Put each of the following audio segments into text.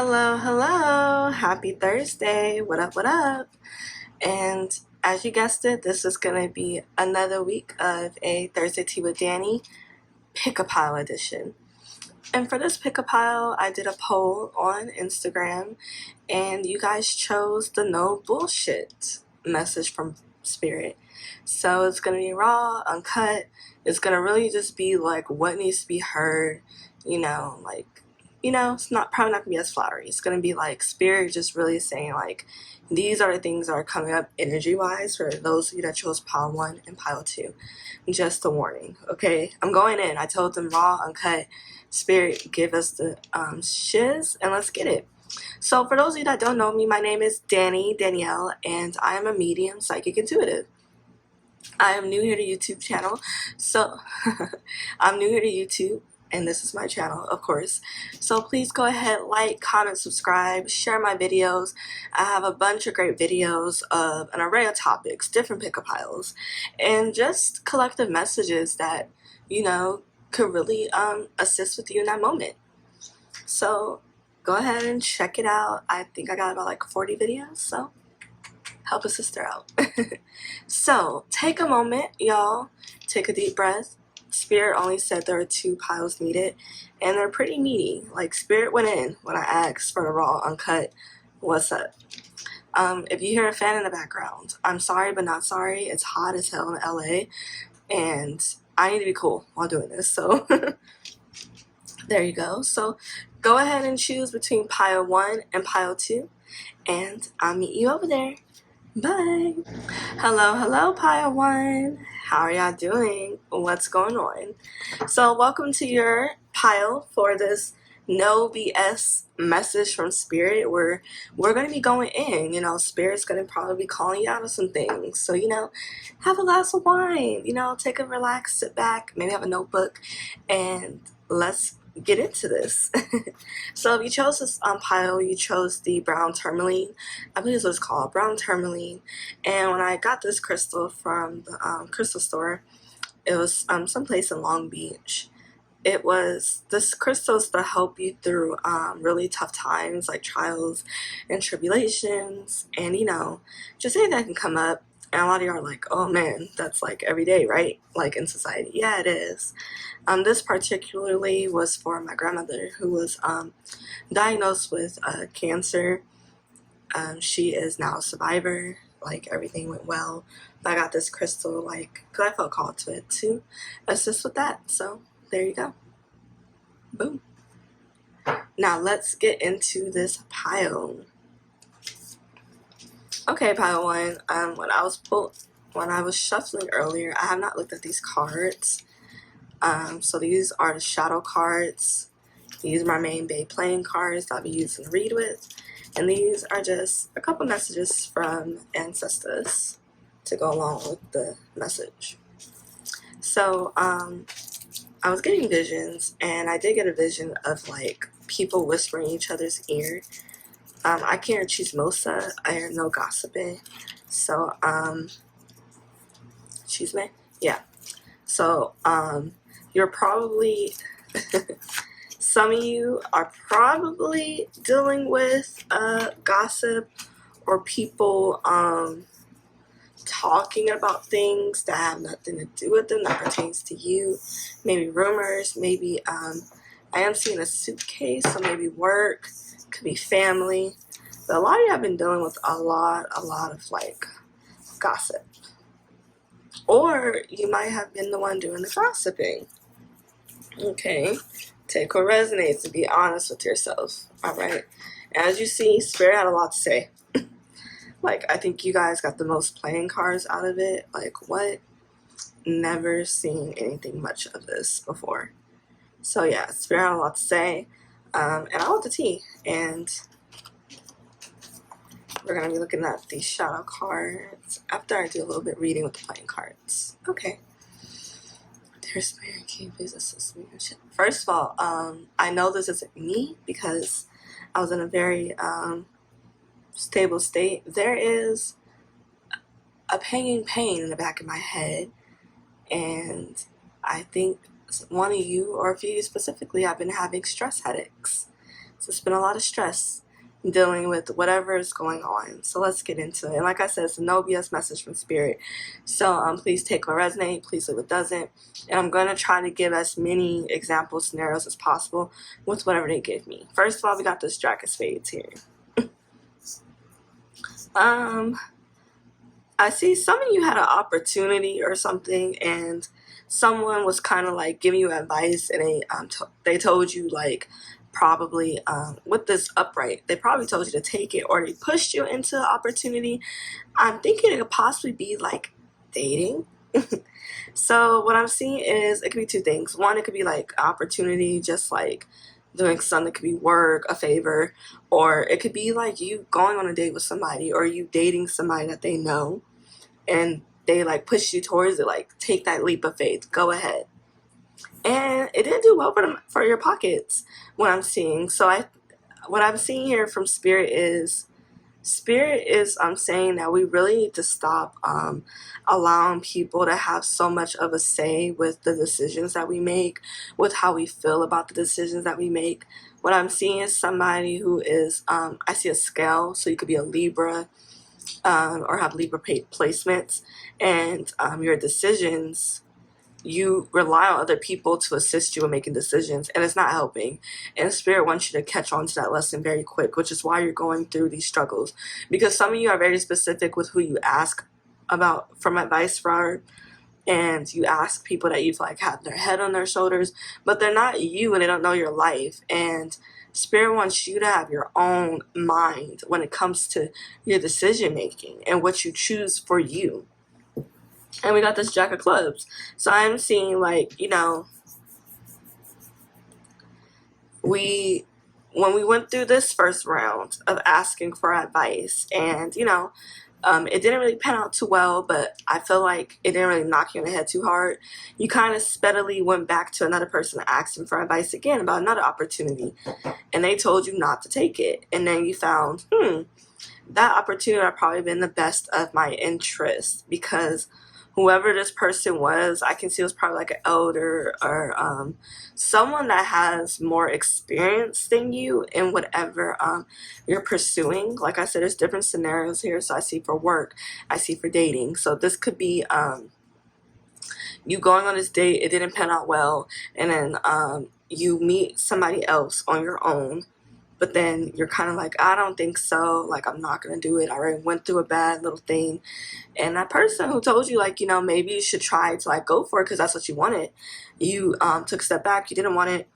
Hello, hello. Happy Thursday. What up, what up? And as you guessed it, this is going to be another week of a Thursday Tea with Dani Pick-a-Pile edition. And for this Pick-a-Pile, I did a poll on Instagram, and you guys chose the no bullshit message from Spirit. So it's going to be raw, uncut. It's going to really just be like what needs to be heard, it's not probably not gonna be as flowery. It's gonna be like Spirit just really saying like these are the things that are coming up energy wise for those of you that chose pile 1 and pile 2. Just a warning, okay? I'm going in. I told them raw, uncut. Spirit, give us the shiz and let's get it. So for those of you that don't know me, my name is Danielle, and I am a medium psychic intuitive. I am new here to YouTube channel, so I'm new here to YouTube, and this is my channel, of course. So please go ahead, like, comment, subscribe, share my videos. I have a bunch of great videos of an array of topics, different pick-a-piles, and just collective messages that, could really assist with you in that moment. So go ahead and check it out. I think I got about like 40 videos, so help a sister out. So take a moment, y'all. Take a deep breath. Spirit only said there are 2 piles needed, and they're pretty meaty. Like, Spirit went in when I asked for the raw, uncut, what's up. If you hear a fan in the background, I'm sorry but not sorry. It's hot as hell in LA, and I need to be cool while doing this, so there you go. So go ahead and choose between pile 1 and pile 2, and I'll meet you over there. Bye. Hello, pile 1. How are y'all doing? What's going on? So welcome to your pile for this no BS message from Spirit, where we're going to be going in. Spirit's going to probably be calling you out of some things. So, have a glass of wine, take a relax, sit back, maybe have a notebook, and let's get into this. So if you chose this pile, you chose the brown tourmaline. I believe it's what it's called, brown tourmaline. And when I got this crystal from the crystal store, it was someplace in Long Beach. This crystal is to help you through really tough times, like trials and tribulations, and just anything that can come up. And a lot of you are like, oh man, that's like every day, right? Like in society. Yeah, it is. This particularly was for my grandmother, who was diagnosed with cancer. She is now a survivor. Like, everything went well. But I got this crystal, because I felt called to it to assist with that. So there you go. Boom. Now let's get into this pile. Okay, pile 1. When I was shuffling earlier, I have not looked at these cards. So these are the shadow cards. These are my main bay playing cards that I'll be using to read with. And these are just a couple messages from ancestors to go along with the message. So I was getting visions, and I did get a vision of like people whispering in each other's ear. I can't hear chismosa. I hear no gossiping. So chisme? Yeah. So you're probably some of you are probably dealing with gossip or people talking about things that have nothing to do with them, that pertains to you. Maybe rumors, maybe I am seeing a suitcase, so maybe work, could be family. But a lot of you have been dealing with a lot of like gossip. Or you might have been the one doing the gossiping. Okay, take what resonates and be honest with yourself. Alright, as you see, Spirit had a lot to say. Like, I think you guys got the most playing cards out of it. Like, what? Never seen anything much of this before. So yeah, Spirit had a lot to say. And I want the tea. And we're going to be looking at these shadow cards after I do a little bit reading with the playing cards. Okay. Dear Spirit, can you please assist me? First of all, I know this isn't me because I was in a very stable state. There is a panging pain in the back of my head, and I think one of you, or a few of you specifically, have been having stress headaches. So it's been a lot of stress dealing with whatever is going on. So let's get into it. And like I said, it's a no BS message from Spirit. So please take what resonates, please leave what doesn't. And I'm going to try to give as many example scenarios as possible with whatever they give me. First of all, we got this Jack of Spades here. I see some of you had an opportunity or something, and someone was kind of like giving you advice, and they told you, like, probably with this upright, they probably told you to take it, or they pushed you into the opportunity. I'm thinking it could possibly be like dating. So what I'm seeing is it could be two things. One, it could be like opportunity, just like doing something. It could be work, a favor, or it could be like you going on a date with somebody, or you dating somebody that they know, and they like push you towards it, like take that leap of faith, go ahead. And it didn't do well for your pockets, what I'm seeing. So what I'm seeing here from Spirit is saying that we really need to stop allowing people to have so much of a say with the decisions that we make, with how we feel about the decisions that we make. What I'm seeing is somebody who is, I see a scale, so you could be a Libra, or have Libra placements, and your decisions, you rely on other people to assist you in making decisions, and it's not helping. And Spirit wants you to catch on to that lesson very quick, which is why you're going through these struggles. Because some of you are very specific with who you ask from advice from, and you ask people that you've like had their head on their shoulders, but they're not you and they don't know your life. And Spirit wants you to have your own mind when it comes to your decision making and what you choose for you. And we got this Jack of Clubs. So I'm seeing, like, when we went through this first round of asking for advice, and it didn't really pan out too well, but I feel like it didn't really knock you in the head too hard. You kind of steadily went back to another person asking for advice again about another opportunity, and they told you not to take it. And then you found, that opportunity would probably been the best of my interest, because whoever this person was, I can see it was probably like an elder, or someone that has more experience than you in whatever you're pursuing. Like I said, there's different scenarios here. So I see for work, I see for dating. So this could be you going on this date, it didn't pan out well, and then you meet somebody else on your own. But then you're kind of like, I don't think so. Like, I'm not going to do it. I already went through a bad little thing. And that person who told you, like, maybe you should try to, like, go for it because that's what you wanted. You took a step back. You didn't want it.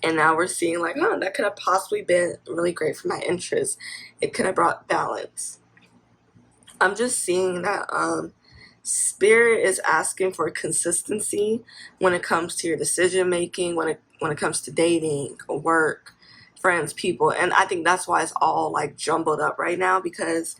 And now we're seeing, like, that could have possibly been really great for my interests. It could have brought balance. I'm just seeing that Spirit is asking for consistency when it comes to your decision making, when it comes to dating or work, friends, people. And I think that's why it's all like jumbled up right now, because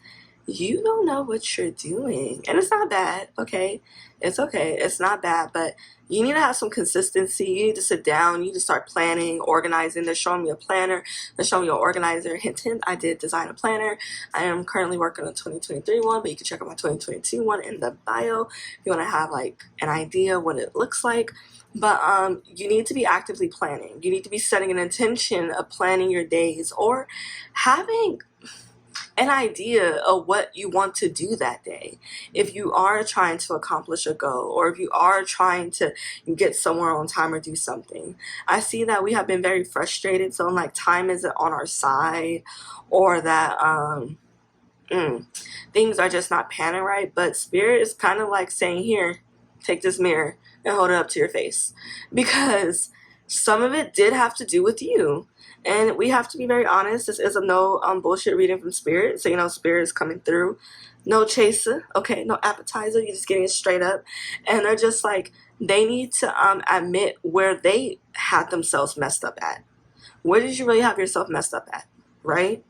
you don't know what you're doing. And it's not bad, okay? It's okay. It's not bad, but you need to have some consistency. You need to sit down. You need to start planning, organizing. They're showing me a planner. They're showing me an organizer. Hint, hint, I did design a planner. I am currently working on a 2023 one, but you can check out my 2022 one in the bio if you want to have like an idea what it looks like. But you need to be actively planning. You need to be setting an intention of planning your days, or having an idea of what you want to do that day. If you are trying to accomplish a goal, or if you are trying to get somewhere on time or do something. I see that we have been very frustrated, so like time isn't on our side, or that things are just not panning right. But Spirit is kind of like saying, here, take this mirror and hold it up to your face, because some of it did have to do with you. And we have to be very honest. This is a no bullshit reading from Spirit. So, Spirit is coming through. No chaser, okay? No appetizer. You're just getting it straight up. And they're just like, they need to admit where they had themselves messed up at. Where did you really have yourself messed up at, right?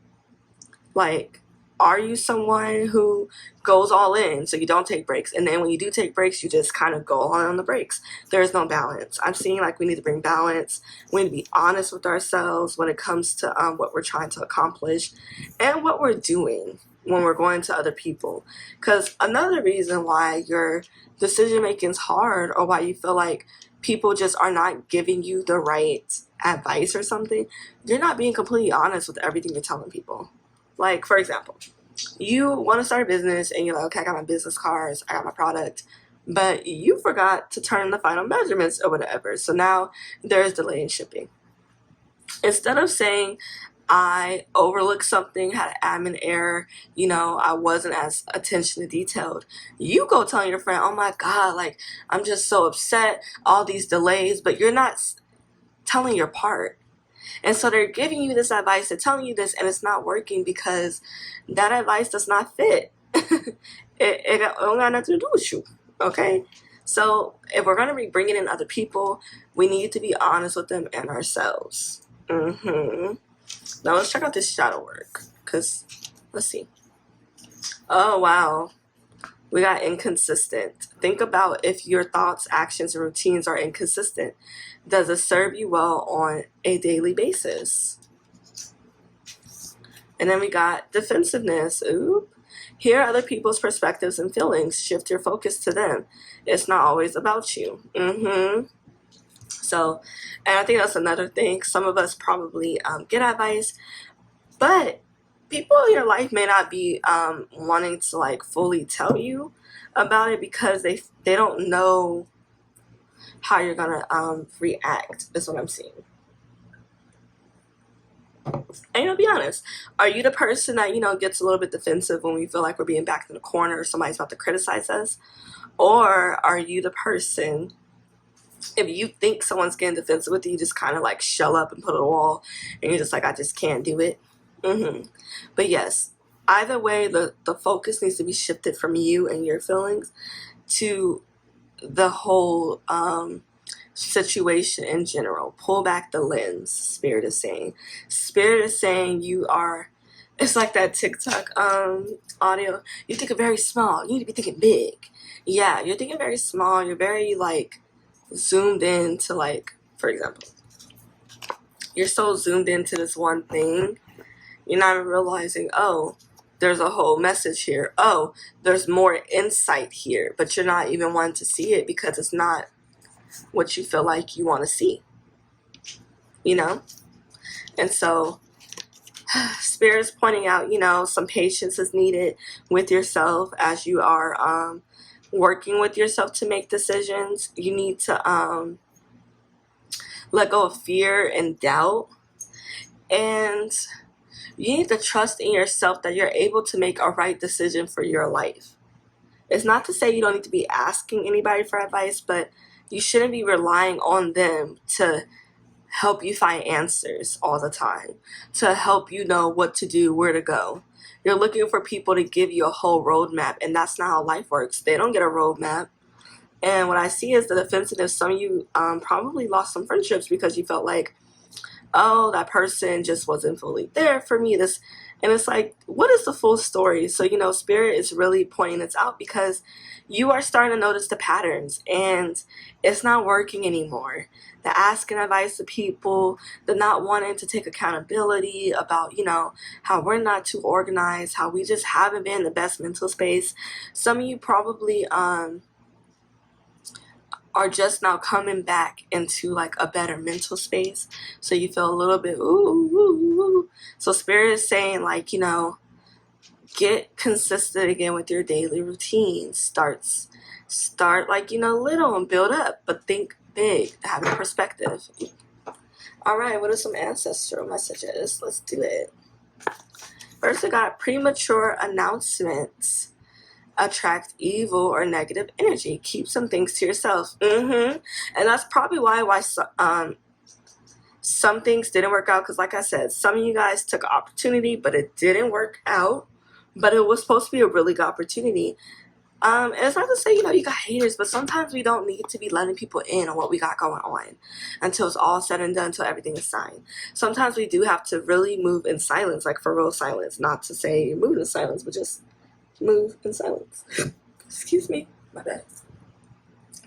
Like, are you someone who goes all in, so you don't take breaks, and then when you do take breaks, you just kind of go on the breaks? There is no balance. I'm seeing like we need to bring balance. We need to be honest with ourselves when it comes to what we're trying to accomplish and what we're doing when we're going to other people. Because another reason why your decision making is hard, or why you feel like people just are not giving you the right advice or something, you're not being completely honest with everything you're telling people. Like, for example, you want to start a business and you're like, okay, I got my business cards, I got my product, but you forgot to turn in the final measurements or whatever. So now there's delay in shipping. Instead of saying, I overlooked something, had an admin error, I wasn't as attention to detailed, you go telling your friend, oh my God, like, I'm just so upset, all these delays, but you're not telling your part. And so they're giving you this advice, they're telling you this, and it's not working because that advice does not fit. it don't got nothing to do with you, okay? So if we're going to be bringing in other people, we need to be honest with them and ourselves. Now let's check out this shadow work, because let's see. Oh, wow. We got inconsistent. Think about if your thoughts, actions, and routines are inconsistent. Does it serve you well on a daily basis? And then we got defensiveness. Ooh. Hear other people's perspectives and feelings. Shift your focus to them. It's not always about you. So, and I think that's another thing. Some of us probably get advice, but people in your life may not be wanting to like fully tell you about it because they don't know how you're gonna react. Is what I'm seeing. And be honest, are you the person that gets a little bit defensive when we feel like we're being backed in a corner or somebody's about to criticize us? Or are you the person, if you think someone's getting defensive with you, just kind of like shell up and put it a wall and you're just like, I just can't do it? But yes, either way, the focus needs to be shifted from you and your feelings to the whole situation in general. Pull back the lens, Spirit is saying. Spirit is saying you are, it's like that TikTok audio. You think very small. You need to be thinking big. Yeah, you're thinking very small. You're very like zoomed in to like, for example, you're so zoomed into this one thing, you're not even realizing, oh, there's a whole message here. Oh, there's more insight here, but you're not even wanting to see it because it's not what you feel like you want to see, And so Spirit's pointing out, some patience is needed with yourself as you are working with yourself to make decisions. You need to let go of fear and doubt, and you need to trust in yourself that you're able to make a right decision for your life. It's not to say you don't need to be asking anybody for advice, but you shouldn't be relying on them to help you find answers all the time, to help you know what to do, where to go. You're looking for people to give you a whole roadmap, and that's not how life works. They don't get a roadmap. And what I see is the defensiveness. Some of you probably lost some friendships because you felt like, oh, that person just wasn't fully there for me. And it's like, what is the full story? So, Spirit is really pointing this out because you are starting to notice the patterns and it's not working anymore. The asking advice to people, the not wanting to take accountability about, how we're not too organized, how we just haven't been in the best mental space. Some of you probably are just now coming back into like a better mental space, so you feel a little bit ooh. So Spirit is saying like, get consistent again with your daily routine. Start like, little and build up, but think big, have a perspective. All right, what are some ancestral messages? Let's do it. First, I got premature announcements attract evil or negative energy. Keep some things to yourself. And that's probably why some things didn't work out, because like I said, some of you guys took an opportunity but it didn't work out, but it was supposed to be a really good opportunity. And it's not to say you got haters, but sometimes we don't need to be letting people in on what we got going on until it's all said and done, until everything is signed. Sometimes we do have to really move in silence, like for real silence. Not to say move in silence, but just move in silence. Excuse me, my bad.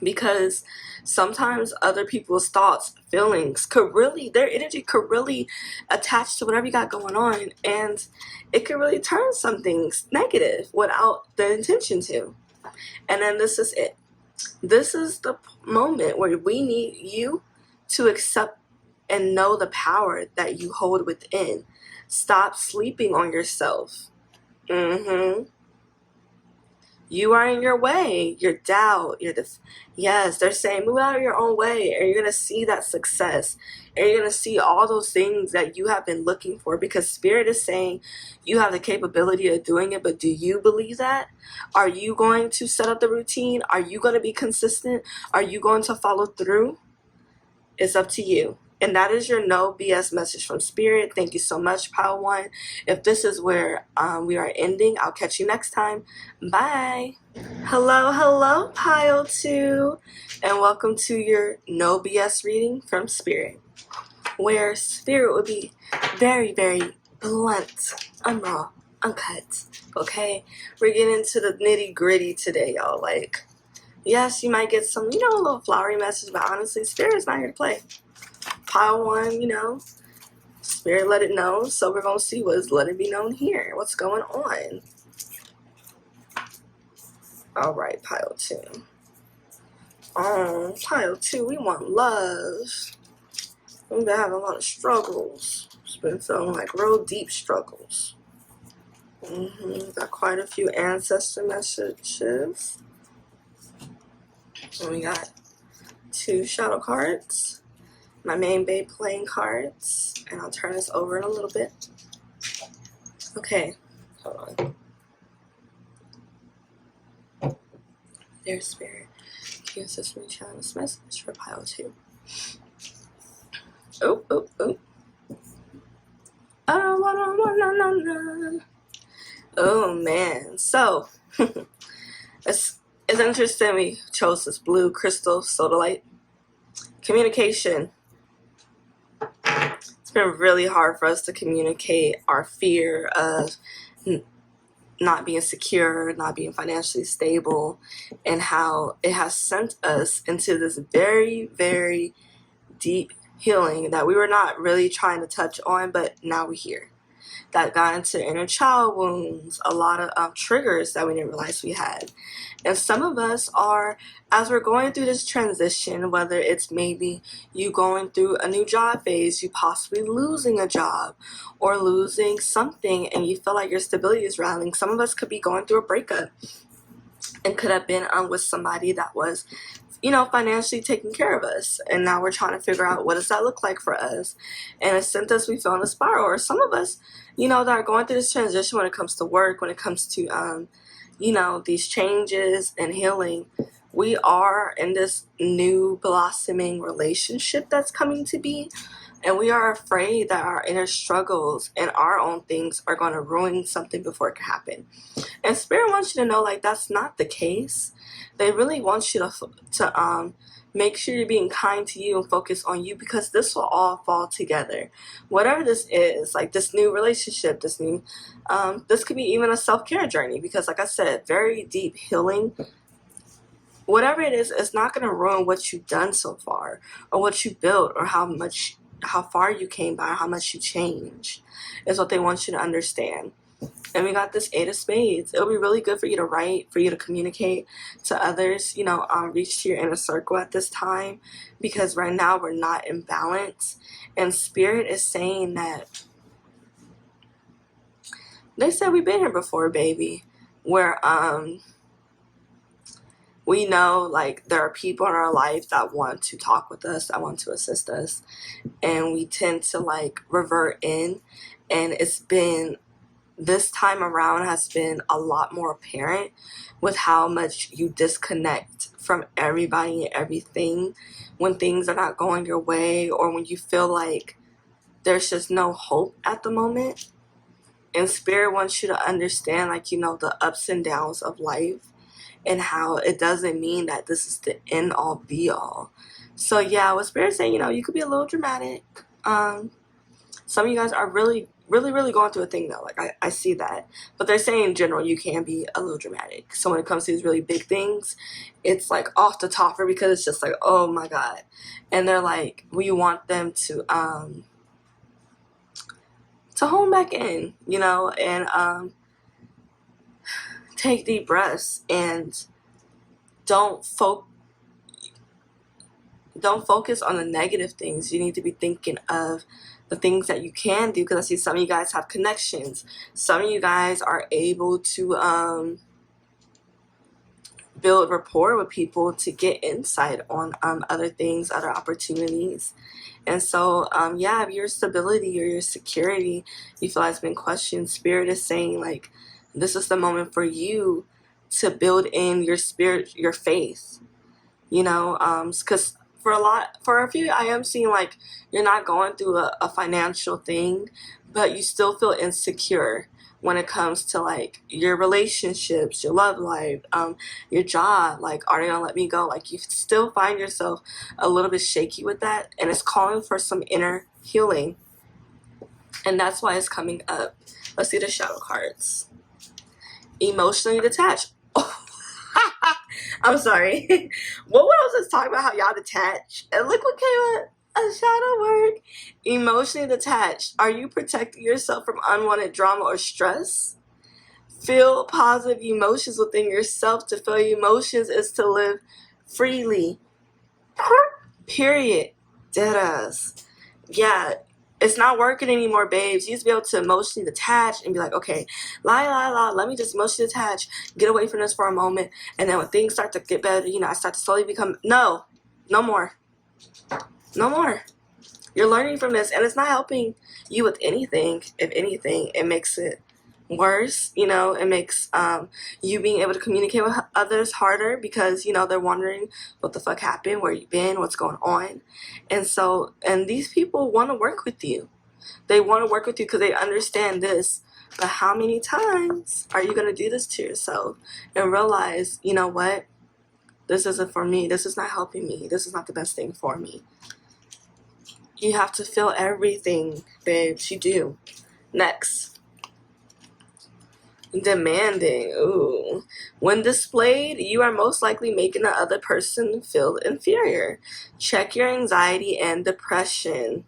Because sometimes other people's thoughts, feelings their energy could really attach to whatever you got going on, and it could really turn some things negative without the intention to. And then this is it. This is the moment where we need you to accept and know the power that you hold within. Stop sleeping on yourself. You are in your way, your doubt, yes, they're saying move out of your own way, and you're going to see that success, and you're going to see all those things that you have been looking for, because Spirit is saying you have the capability of doing it. But do you believe that? Are you going to set up the routine? Are you going to be consistent? Are you going to follow through? It's up to you. And that is your no BS message from Spirit. Thank you so much, Pile 1. If this is where we are ending, I'll catch you next time. Bye. Hello, Pile 2. And welcome to your no BS reading from Spirit, where Spirit will be very, very blunt, raw, uncut. Okay? We're getting into the nitty gritty today, y'all. Like, yes, you might get some, a little flowery message, but honestly, Spirit's not here to play. Pile 1, Spirit let it know, so we're going to see what's let it be known here. What's going on? Alright, Pile 2. Pile 2, we want love. We've been having a lot of struggles. It's been feeling like real deep struggles. Got quite a few ancestor messages. And we got 2 shadow cards. My main babe playing cards, and I'll turn this over in a little bit. Okay, hold on. There's Spirit. Can you assist me channel this message for Pile 2? Oh. Oh man, so it's interesting we chose this blue crystal sodalite. Communication. It's been really hard for us to communicate our fear of not being secure, not being financially stable, and how it has sent us into this very, very deep healing that we were not really trying to touch on, but now we're here. That got into inner child wounds, a lot of triggers that we didn't realize we had. And some of us are, as we're going through this transition, whether it's maybe you going through a new job phase, you possibly losing a job or losing something, and you feel like your stability is rattling. Some of us could be going through a breakup and could have been with somebody that was financially taking care of us, and now we're trying to figure out what does that look like for us, and it sent us, we fell in a spiral. Or some of us, that are going through this transition when it comes to work, when it comes to, these changes and healing. We are in this new blossoming relationship that's coming to be, and we are afraid that our inner struggles and our own things are going to ruin something before it can happen. And Spirit wants you to know, like, that's not the case. They really want you to make sure you're being kind to you and focus on you, because this will all fall together. Whatever this is, like this new relationship, this could be even a self-care journey, because like I said, very deep healing. Whatever it is, it's not going to ruin what you've done so far, or what you built, or how far you came by, or how much you changed, is what they want you to understand. And we got this 8 of Spades. It'll be really good for you to write, for you to communicate to others, reach to your inner circle at this time, because right now we're not in balance. And Spirit is saying that they said we've been here before, baby, where we know, like, there are people in our life that want to talk with us, that want to assist us, and we tend to, like, revert in. And it's been, this time around has been a lot more apparent with how much you disconnect from everybody and everything when things are not going your way, or when you feel like there's just no hope at the moment. And Spirit wants you to understand, like, the ups and downs of life, and how it doesn't mean that this is the end all be all. So yeah, what Spirit's saying, you could be a little dramatic. Some of you guys are really going through a thing though. Like, I see that. But they're saying in general you can be a little dramatic. So when it comes to these really big things, it's like off the topper, because it's just like, oh my God. And they're like, we want them to hone back in, and take deep breaths and don't focus on the negative things. You need to be thinking of the things that you can do, because I see some of you guys have connections. Some of you guys are able to build rapport with people to get insight on other things, other opportunities. And so, yeah, if your stability or your security, you feel has been questioned, Spirit is saying, like, this is the moment for you to build in your spirit, your faith, you know, because for a few, I am seeing like you're not going through a financial thing, but you still feel insecure when it comes to like your relationships, your love life, your job. Like, are they gonna let me go? Like, you still find yourself a little bit shaky with that, and it's calling for some inner healing, and that's why it's coming up. Let's see the shadow cards. Emotionally detached. I'm sorry. What was I just talking about? How y'all detached? And look what came up. A shadow work. Emotionally detached. Are you protecting yourself from unwanted drama or stress? Feel positive emotions within yourself. To feel emotions is to live freely. Period. Deadass. Yeah. It's not working anymore, babes. You used to be able to emotionally detach and be like, okay, let me just emotionally detach, get away from this for a moment, and then when things start to get better, you know, I start to slowly become, no more. No more. You're learning from this, and it's not helping you with anything. If anything, it makes it worse. You know, it makes you being able to communicate with others harder, because, you know, they're wondering what the fuck happened, where you been, what's going on. And so, and these people want to work with you. They want to work with you because they understand this. But how many times are you going to do this to yourself and realize, you know what? This isn't for me. This is not helping me. This is not the best thing for me. You have to feel everything, babes. You do. Next. Demanding. Ooh. When displayed, you are most likely making the other person feel inferior. Check your anxiety and depression.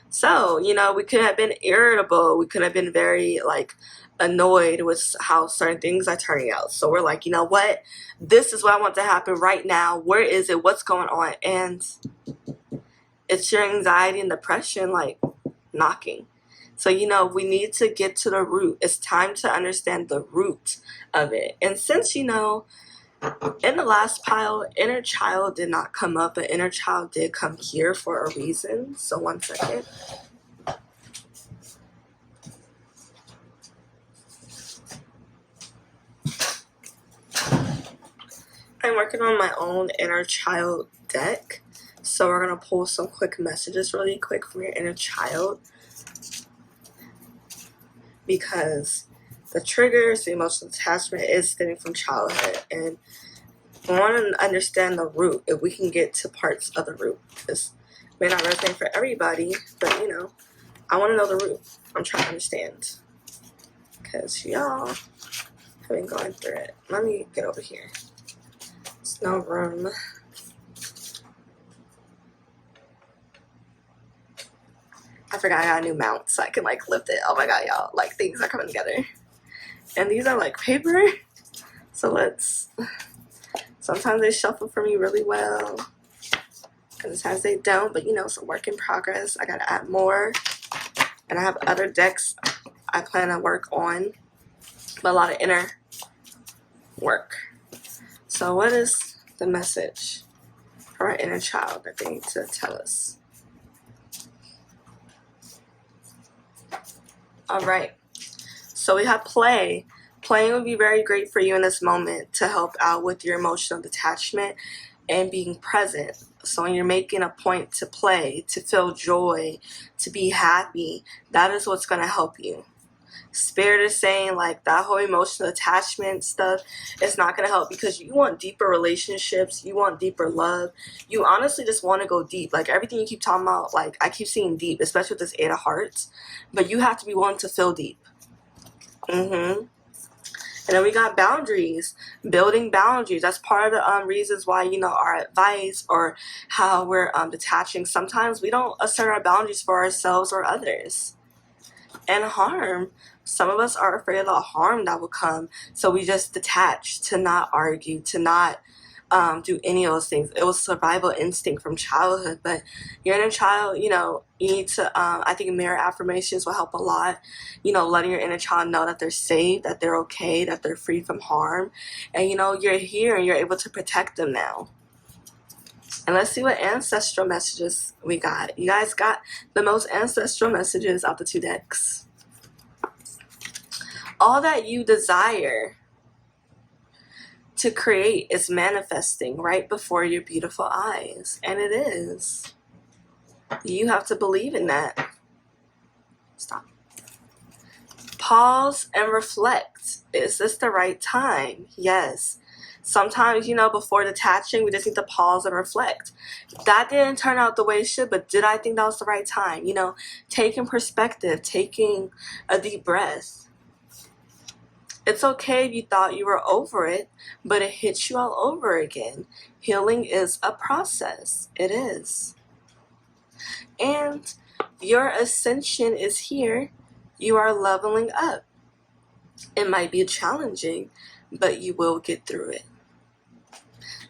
So, you know, we could have been irritable. We could have been very, like, annoyed with how certain things are turning out. So we're like, you know what? This is what I want to happen right now. Where is it? What's going on? And it's your anxiety and depression, like, knocking. So, you know, we need to get to the root. It's time to understand the root of it. And since, you know, in the last pile, inner child did not come up, but inner child did come here for a reason. So 1 second. I'm working on my own inner child deck. So we're going to pull some quick messages really quick from your inner child, because the triggers, the emotional attachment is stemming from childhood, and I want to understand the root if we can get to parts of the root. This may not resonate for everybody, but, you know, I want to know the root. I'm trying to understand, because y'all have been going through it. Let me get over here. There's no room. I forgot I got a new mount so I can like lift it. Oh my god, y'all, like things are coming together. And these are like paper. So sometimes they shuffle for me really well, and sometimes they don't, but you know, it's a work in progress. I gotta add more. And I have other decks I plan to work on, but a lot of inner work. So what is the message for our inner child that they need to tell us? All right. So we have play. Playing would be very great for you in this moment to help out with your emotional detachment and being present. So when you're making a point to play, to feel joy, to be happy, that is what's going to help you. Spirit is saying like that whole emotional attachment stuff is not going to help, because you want deeper relationships, you want deeper love, you honestly just want to go deep. Like everything you keep talking about, like I keep seeing deep, especially with this 8 of Hearts, but you have to be willing to feel deep. And then we got boundaries, building boundaries. That's part of the reasons why, you know, our advice or how we're detaching. Sometimes we don't assert our boundaries for ourselves or others. And harm. Some of us are afraid of the harm that will come, so we just detach to not argue, to not do any of those things. It was survival instinct from childhood, but your inner child, you need to, I think mirror affirmations will help a lot. Letting your inner child know that they're safe, that they're okay, that they're free from harm, and you're here and you're able to protect them now. And let's see what ancestral messages we got. You guys got the most ancestral messages out the 2 decks. All that you desire to create is manifesting right before your beautiful eyes. And it is. You have to believe in that. Stop. Pause and reflect. Is this the right time? Yes. Sometimes, before detaching, we just need to pause and reflect. That didn't turn out the way it should, but did I think that was the right time? Taking perspective, taking a deep breath. It's okay if you thought you were over it, but it hits you all over again. Healing is a process. It is. And your ascension is here. You are leveling up. It might be challenging, but you will get through it.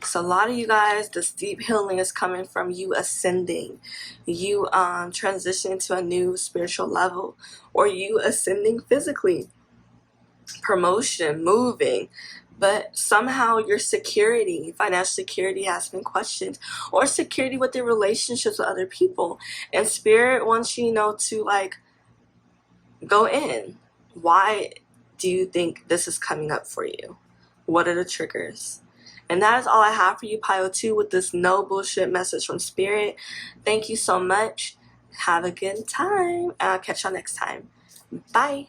So a lot of you guys, this deep healing is coming from you ascending, you transitioning to a new spiritual level, or you ascending physically, promotion, moving, but somehow your security, financial security has been questioned, or security with your relationships with other people. And Spirit wants you, to go in. Why do you think this is coming up for you? What are the triggers? And that is all I have for you, Pile 2, with this no bullshit message from Spirit. Thank you so much. Have a good time. And I'll catch y'all next time. Bye.